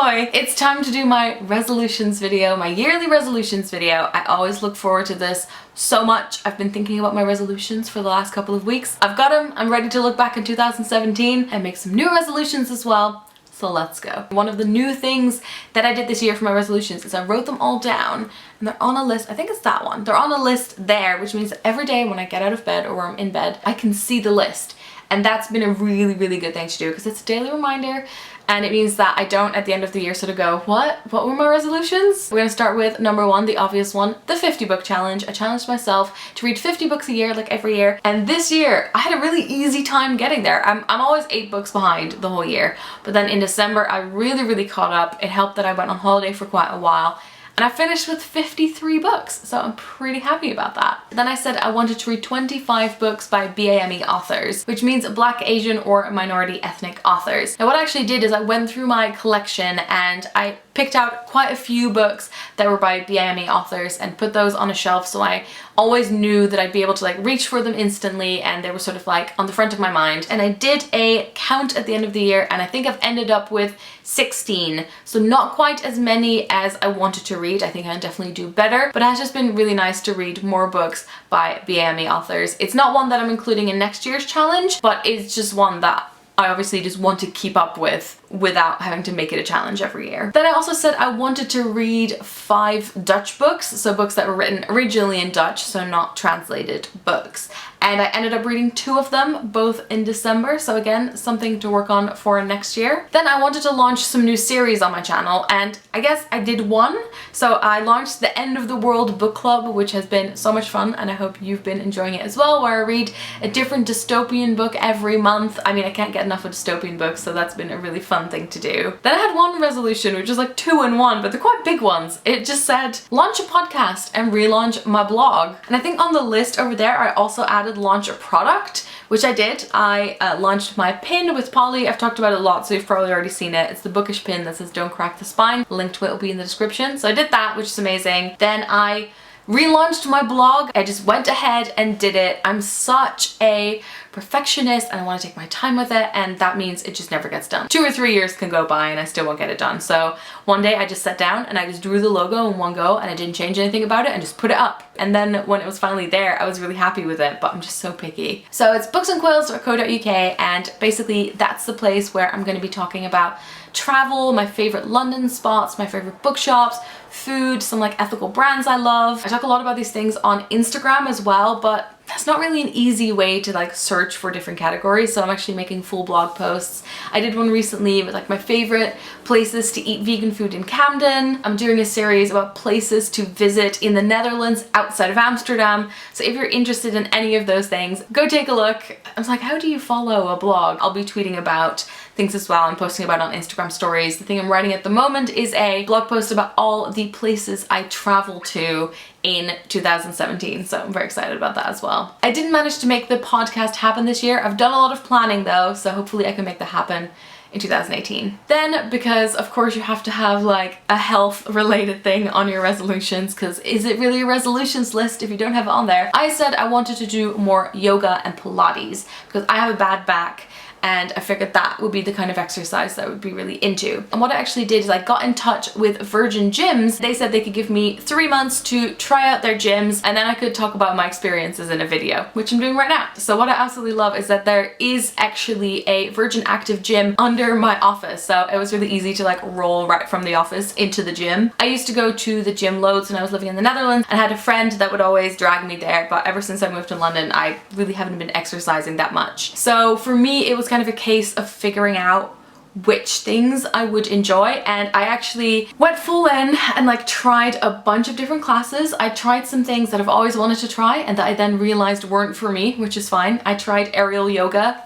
Hoi! It's time to do my resolutions video, my yearly resolutions video. I always look forward to this so much. I've been thinking about my resolutions for the last couple of weeks. I've got them. I'm ready to look back in 2017 and make some new resolutions as well. So let's go. One of the new things that I did this year for my resolutions is I wrote them all down and they're on a list. I think it's that one. They're on a list there, which means that every day when I get out of bed or when I'm in bed, I can see the list. And that's been a really, really good thing to do because it's a daily reminder. And it means that I don't at the end of the year sort of go, what were my resolutions? We're gonna start with number one, the obvious one, the 50 book challenge. I challenged myself to read 50 books a year, like every year. And this year, I had a really easy time getting there. I'm always 8 books behind the whole year. But then in December, I really caught up. It helped that I went on holiday for quite a while. And I finished with 53 books, so I'm pretty happy about that. Then I said I wanted to read 25 books by BAME authors, which means Black, Asian, or minority ethnic authors. Now what I actually did is I went through my collection and I picked out quite a few books that were by BAME authors and put those on a shelf so I always knew that I'd be able to like reach for them instantly and they were sort of like on the front of my mind. And I did a count at the end of the year and I think I've ended up with 16. So not quite as many as I wanted to read. I think I can definitely do better, but it has just been really nice to read more books by BAME authors. It's not one that I'm including in next year's challenge, but it's just one that I obviously just want to keep up with without having to make it a challenge every year. Then I also said I wanted to read 5 Dutch books, so books that were written originally in Dutch, so not translated books. And I ended up reading 2 of them, both in December, so again, something to work on for next year. Then I wanted to launch some new series on my channel, and I guess I did one. So I launched the End of the World book club, which has been so much fun, and I hope you've been enjoying it as well, where I read a different dystopian book every month. I mean, I can't get enough of dystopian books, so that's been a really fun thing to do. Then I had one resolution, which is like 2 in 1, but they're quite big ones. It just said, launch a podcast and relaunch my blog. And I think on the list over there, I also added launch a product, which I did. I launched my pin with Polly. I've talked about it a lot, so you've probably already seen it. It's the bookish pin that says don't crack the spine. The link to it will be in the description. So I did that, which is amazing. Then I relaunched my blog. I just went ahead and did it. I'm such a perfectionist and I want to take my time with it, and that means it just never gets done. 2 or 3 years can go by and I still won't get it done. So one day I just sat down and I just drew the logo in one go and I didn't change anything about it and just put it up. And then when it was finally there, I was really happy with it, but I'm just so picky. So it's booksandquills.co.uk, and basically that's the place where I'm going to be talking about travel, my favorite London spots, my favorite bookshops, food, some like ethical brands I love. I talk a lot about these things on Instagram as well, but that's not really an easy way to like search for different categories, so I'm actually making full blog posts. I did one recently with like my favorite places to eat vegan food in Camden. I'm doing a series about places to visit in the Netherlands outside of Amsterdam. So if you're interested in any of those things, go take a look. I was like, how do you follow a blog? I'll be tweeting about things as well. I'm posting about it on Instagram stories. The thing I'm writing at the moment is a blog post about all the places I travel to in 2017, so I'm very excited about that as well. I didn't manage to make the podcast happen this year. I've done a lot of planning though, so hopefully I can make that happen in 2018. Then, because of course you have to have like a health related thing on your resolutions, because is it really a resolutions list if you don't have it on there? I said I wanted to do more yoga and Pilates because I have a bad back, and I figured that would be the kind of exercise that I would be really into. And what I actually did is I got in touch with Virgin Gyms. They said they could give me 3 months to try out their gyms, and then I could talk about my experiences in a video, which I'm doing right now. So what I absolutely love is that there is actually a Virgin Active gym under my office, so it was really easy to like roll right from the office into the gym. I used to go to the gym loads when I was living in the Netherlands and had a friend that would always drag me there, but ever since I moved to London, I really haven't been exercising that much. So for me, it was kind of a case of figuring out which things I would enjoy, and I actually went full in and like tried a bunch of different classes. I tried some things that I've always wanted to try and that I then realized weren't for me, which is fine. I tried aerial yoga,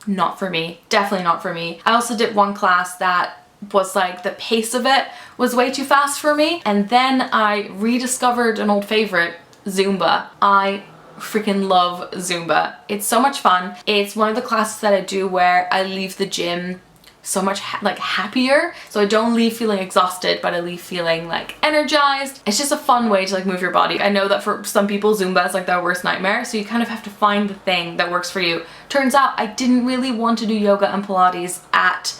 not for me, definitely not for me. I also did one class that was like the pace of it was way too fast for me, and then I rediscovered an old favorite, Zumba. I freaking love Zumba. It's so much fun. It's one of the classes that I do where I leave the gym so much like happier. So I don't leave feeling exhausted, but I leave feeling like energized. It's just a fun way to like move your body. I know that for some people Zumba is like their worst nightmare, so you kind of have to find the thing that works for you. Turns out I didn't really want to do yoga and Pilates at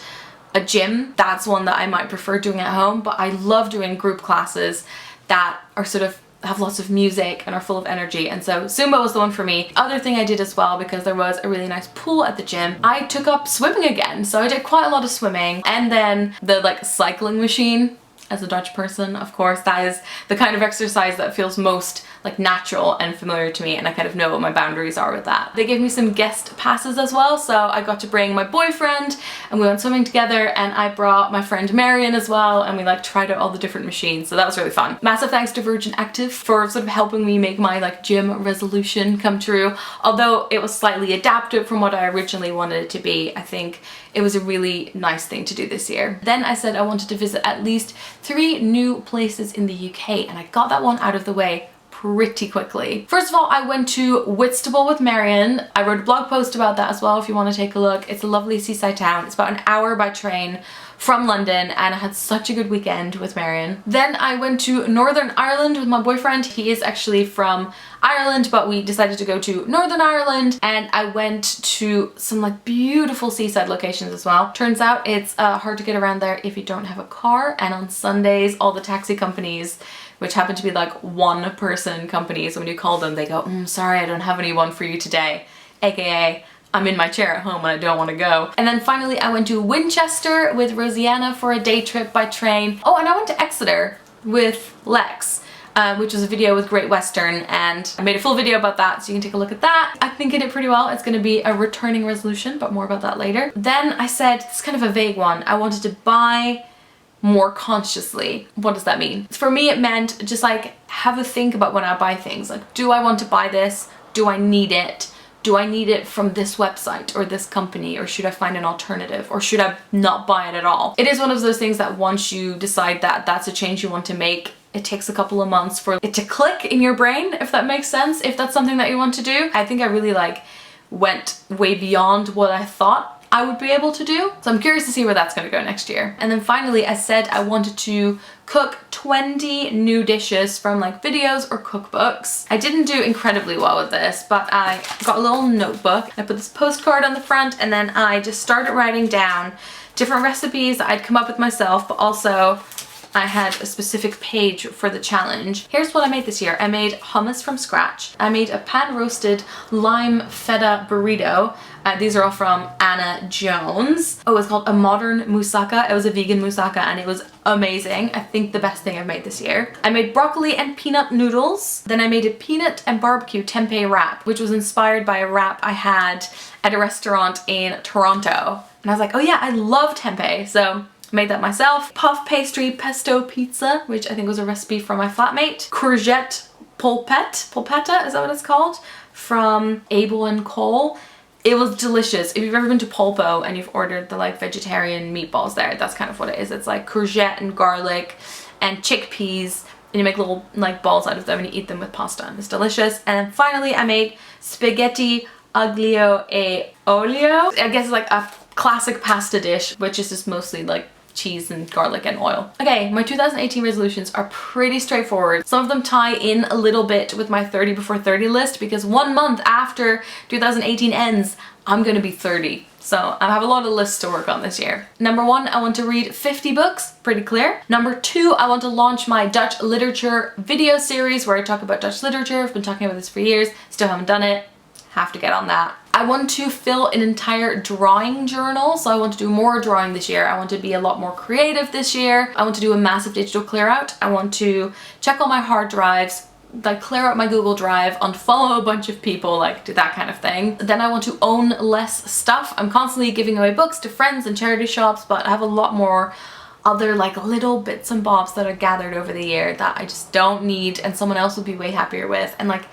a gym, that's one that I might prefer doing at home, but I love doing group classes that are sort of have lots of music and are full of energy, and so Zumba was the one for me. Other thing I did as well, because there was a really nice pool at the gym, I took up swimming again. So I did quite a lot of swimming, and then the like cycling machine. As a Dutch person, of course, that is the kind of exercise that feels most like natural and familiar to me, and I kind of know what my boundaries are with that. They gave me some guest passes as well, so I got to bring my boyfriend and we went swimming together, and I brought my friend Marion as well, and we like tried out all the different machines, so that was really fun. Massive thanks to Virgin Active for sort of helping me make my like gym resolution come true. Although it was slightly adapted from what I originally wanted it to be, I think it was a really nice thing to do this year. Then I said I wanted to visit at least 3 new places in the UK, and I got that one out of the way pretty quickly. First of all, I went to Whitstable with Marion. I wrote a blog post about that as well if you want to take a look. It's a lovely seaside town. It's about an hour by train from London, and I had such a good weekend with Marion. Then I went to Northern Ireland with my boyfriend. He is actually from Ireland, but we decided to go to Northern Ireland, and I went to some like beautiful seaside locations as well. Turns out it's hard to get around there if you don't have a car, and on Sundays all the taxi companies, which happen to be like one-person companies, when you call them they go, sorry, I don't have anyone for you today, aka I'm in my chair at home and I don't want to go. And then finally I went to Winchester with Rosianna for a day trip by train. Oh, and I went to Exeter with Lex, which was a video with Great Western, and I made a full video about that, so you can take a look at that. I think I did pretty well. It's going to be a returning resolution, but more about that later. Then I said, it's kind of a vague one, I wanted to buy more consciously. What does that mean? For me it meant just like have a think about when I buy things. Like, do I want to buy this? Do I need it? Do I need it from this website or this company, or should I find an alternative, or should I not buy it at all? It is one of those things that once you decide that that's a change you want to make, it takes a couple of months for it to click in your brain, if that makes sense, if that's something that you want to do. I think I really like went way beyond what I thought I would be able to do. So I'm curious to see where that's gonna go next year. And then finally I said I wanted to cook 20 new dishes from like videos or cookbooks. I didn't do incredibly well with this, but I got a little notebook. I put this postcard on the front, and then I just started writing down different recipes that I'd come up with myself, but also I had a specific page for the challenge. Here's what I made this year. I made hummus from scratch. I made a pan-roasted lime feta burrito. These are all from Anna Jones. Oh, it's called a modern moussaka. It was a vegan moussaka and it was amazing. I think the best thing I've made this year. I made broccoli and peanut noodles. Then I made a peanut and barbecue tempeh wrap, which was inspired by a wrap I had at a restaurant in Toronto. And I was like, oh yeah, I love tempeh. So made that myself. Puff pastry pesto pizza, which I think was a recipe from my flatmate. Courgette polpetta, is that what it's called? From Abel and Cole. It was delicious. If you've ever been to Polpo and you've ordered the like vegetarian meatballs there, that's kind of what it is. It's like courgette and garlic and chickpeas, and you make little like balls out of them and you eat them with pasta, and it's delicious. And then finally I made spaghetti aglio e olio. I guess it's like a classic pasta dish, which is just mostly like cheese and garlic and oil. Okay, my 2018 resolutions are pretty straightforward. Some of them tie in a little bit with my 30 before 30 list, because 1 month after 2018 ends, I'm gonna be 30. So I have a lot of lists to work on this year. Number 1, I want to read 50 books, pretty clear. Number 2, I want to launch my Dutch literature video series where I talk about Dutch literature. I've been talking about this for years, still haven't done it. Have to get on that. I want to fill an entire drawing journal, so I want to do more drawing this year. I want to be a lot more creative this year. I want to do a massive digital clear out. I want to check all my hard drives, like clear out my Google Drive, unfollow a bunch of people, like do that kind of thing. Then I want to own less stuff. I'm constantly giving away books to friends and charity shops, but I have a lot more other like little bits and bobs that are gathered over the year that I just don't need and someone else would be way happier with, and like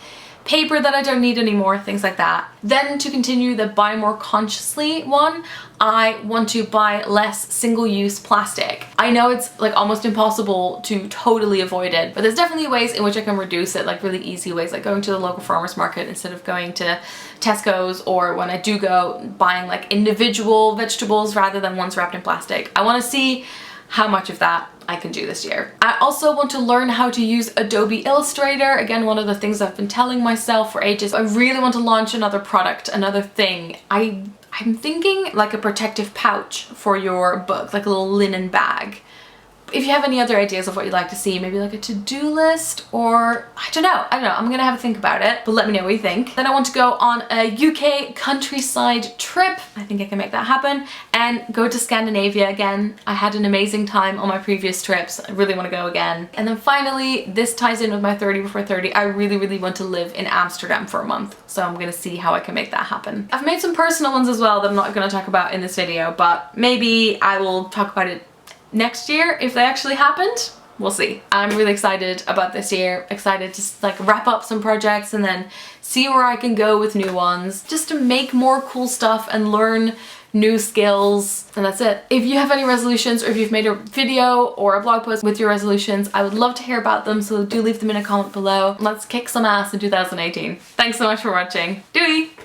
paper that I don't need anymore, things like that. Then to continue the buy more consciously one, I want to buy less single-use plastic. I know it's like almost impossible to totally avoid it, but there's definitely ways in which I can reduce it, like really easy ways, like going to the local farmer's market instead of going to Tesco's, or when I do go, buying like individual vegetables rather than ones wrapped in plastic. I want to see how much of that I can do this year. I also want to learn how to use Adobe Illustrator. Again, one of the things I've been telling myself for ages. I really want to launch another product, another thing. I I'm thinking like a protective pouch for your book, like a little linen bag. If you have any other ideas of what you'd like to see, maybe like a to-do list, or I don't know, I'm gonna have a think about it, but let me know what you think. Then I want to go on a UK countryside trip. I think I can make that happen, and go to Scandinavia again. I had an amazing time on my previous trips. I really want to go again. And then finally, this ties in with my 30 before 30. I really want to live in Amsterdam for a month, so I'm gonna see how I can make that happen. I've made some personal ones as well that I'm not gonna talk about in this video, but maybe I will talk about it next year if they actually happened. We'll see. I'm really excited about this year, excited to like wrap up some projects and then see where I can go with new ones, just to make more cool stuff and learn new skills, and that's it. If you have any resolutions, or if you've made a video or a blog post with your resolutions, I would love to hear about them, so do leave them in a comment below. Let's kick some ass in 2018. Thanks so much for watching. Doei!